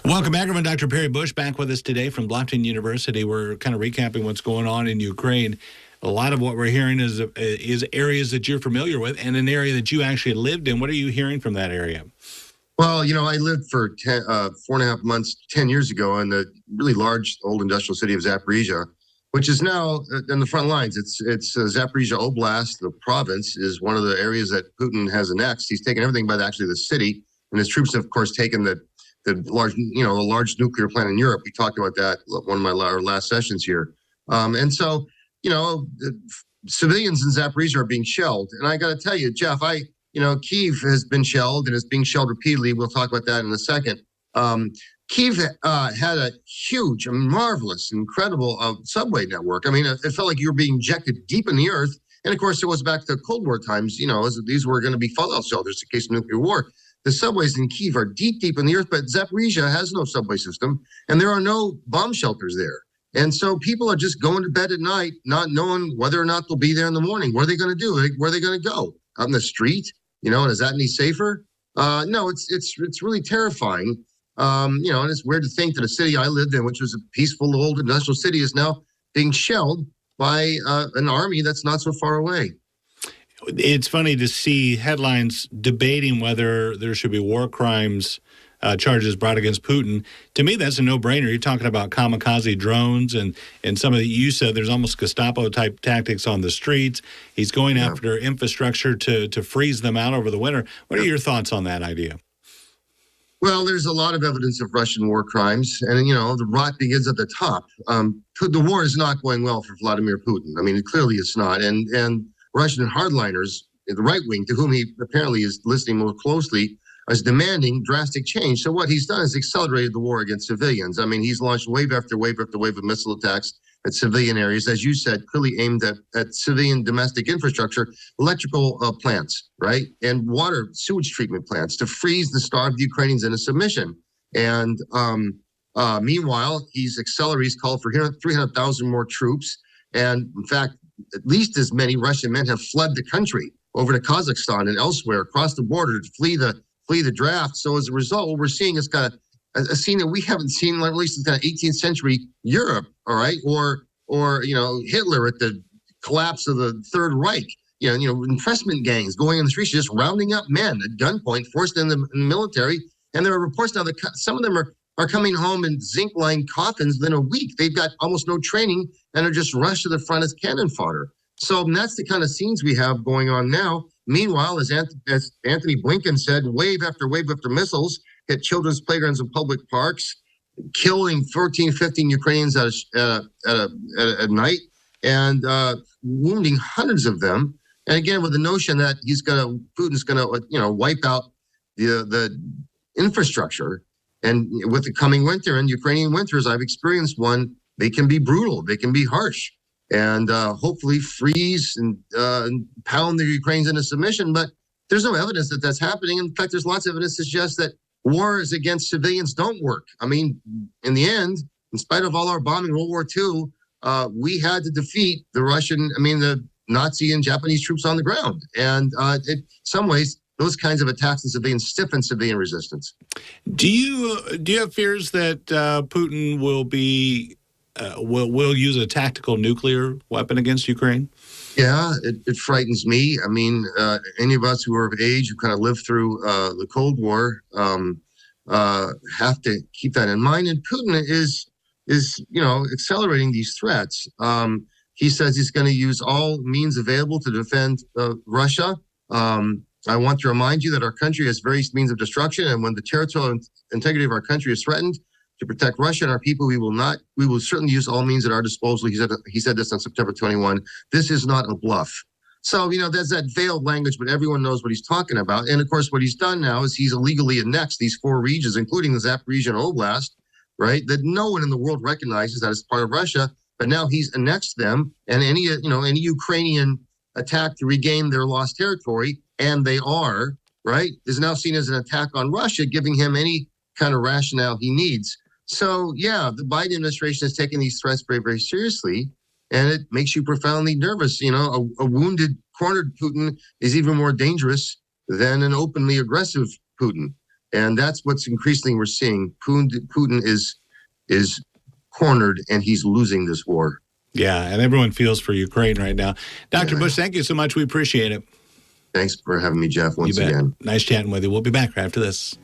Welcome back, everyone. Dr. Perry Bush back with us today from Bluffton University. We're kind of recapping what's going on in Ukraine. A lot of what we're hearing is areas that you're familiar with and an area that you actually lived in. What are you hearing from that area? Well, I lived for 4.5 months, 10 years ago in the really large old industrial city of Zaporizhia, which is now in the front lines. It's Zaporizhia Oblast, the province, is one of the areas that Putin has annexed. He's taken everything but actually the city, and his troops have, of course, taken the large nuclear plant in Europe. We talked about that one of our last sessions here. And so, civilians in Zaporizhia are being shelled. And I got to tell you, Jeff, Kyiv has been shelled and is being shelled repeatedly. We'll talk about that in a second. Kyiv had a huge, marvelous, incredible subway network. I mean, it felt like you were being injected deep in the earth. And of course, it was back to Cold War times, as these were going to be fallout shelters in case of nuclear war. The subways in Kyiv are deep, deep in the earth, but Zaporizhia has no subway system, and there are no bomb shelters there. And so people are just going to bed at night, not knowing whether or not they'll be there in the morning. What are they going to do? Where are they going to go? Out in the street? And is that any safer? No, it's really terrifying. And it's weird to think that a city I lived in, which was a peaceful old industrial city, is now being shelled by an army that's not so far away. It's funny to see headlines debating whether there should be war crimes charges brought against Putin. To me, that's a no-brainer. You're talking about kamikaze drones and some of the, you said there's almost Gestapo-type tactics on the streets. He's going after infrastructure to freeze them out over the winter. What are your thoughts on that idea? Well, there's a lot of evidence of Russian war crimes, and the rot begins at the top. The war is not going well for Vladimir Putin. I mean, clearly it's not, and Russian hardliners, the right wing, to whom he apparently is listening more closely, is demanding drastic change. So what he's done is accelerated the war against civilians. I mean, he's launched wave after wave after wave of missile attacks at civilian areas, as you said, clearly aimed at civilian domestic infrastructure, electrical plants, right, and water sewage treatment plants to freeze the starved Ukrainians into submission. And meanwhile, he's called for 300,000 more troops. And in fact, at least as many Russian men have fled the country over to Kazakhstan and elsewhere across the border to flee the draft. So as a result, what we're seeing is kind of a scene that we haven't seen, at least in kind of 18th century Europe, all right, or Hitler at the collapse of the Third Reich. Impressment gangs going in the streets, just rounding up men at gunpoint, forced in the military. And there are reports now that some of them are coming home in zinc-lined coffins within a week. They've got almost no training and are just rushed to the front as cannon fodder. So that's the kind of scenes we have going on now. Meanwhile, as Anthony Blinken said, wave after missiles hit children's playgrounds and public parks, killing 14, 15 Ukrainians at night and wounding hundreds of them. And again, with the notion that Putin's going to wipe out the infrastructure. And with the coming winter and Ukrainian winters, I've experienced one. They can be brutal. They can be harsh, and hopefully freeze and pound the Ukrainians into submission. But there's no evidence that that's happening. In fact, there's lots of evidence to suggest that wars against civilians don't work. I mean, in the end, in spite of all our bombing in World War II, we had to defeat the Nazi and Japanese troops on the ground. And in some ways, those kinds of attacks on civilians stiffen civilian resistance. Do you have fears that Putin will use a tactical nuclear weapon against Ukraine? Yeah, it frightens me. I mean, any of us who are of age who kind of lived through the Cold War have to keep that in mind. And Putin is accelerating these threats. He says he's going to use all means available to defend Russia. I want to remind you that our country has various means of destruction, and when the territorial integrity of our country is threatened, to protect Russia and our people, we will certainly use all means at our disposal. He said this on September 21. This is not a bluff. So, there's that veiled language, but everyone knows what he's talking about. And of course, what he's done now is he's illegally annexed these 4 regions, including the Zaporizhia Oblast, right, that no one in the world recognizes that as part of Russia. But now he's annexed them, and any Ukrainian attack to regain their lost territory, and they are, right, is now seen as an attack on Russia, giving him any kind of rationale he needs. So, yeah, the Biden administration is taking these threats very, very seriously, and it makes you profoundly nervous. A wounded, cornered Putin is even more dangerous than an openly aggressive Putin. And that's what's increasingly we're seeing. Putin is cornered, and he's losing this war. Yeah, and everyone feels for Ukraine right now. Dr. Yeah. Bush, thank you so much. We appreciate it. Thanks for having me, Jeff, once You bet. again. Nice chatting with you. We'll be back right after this.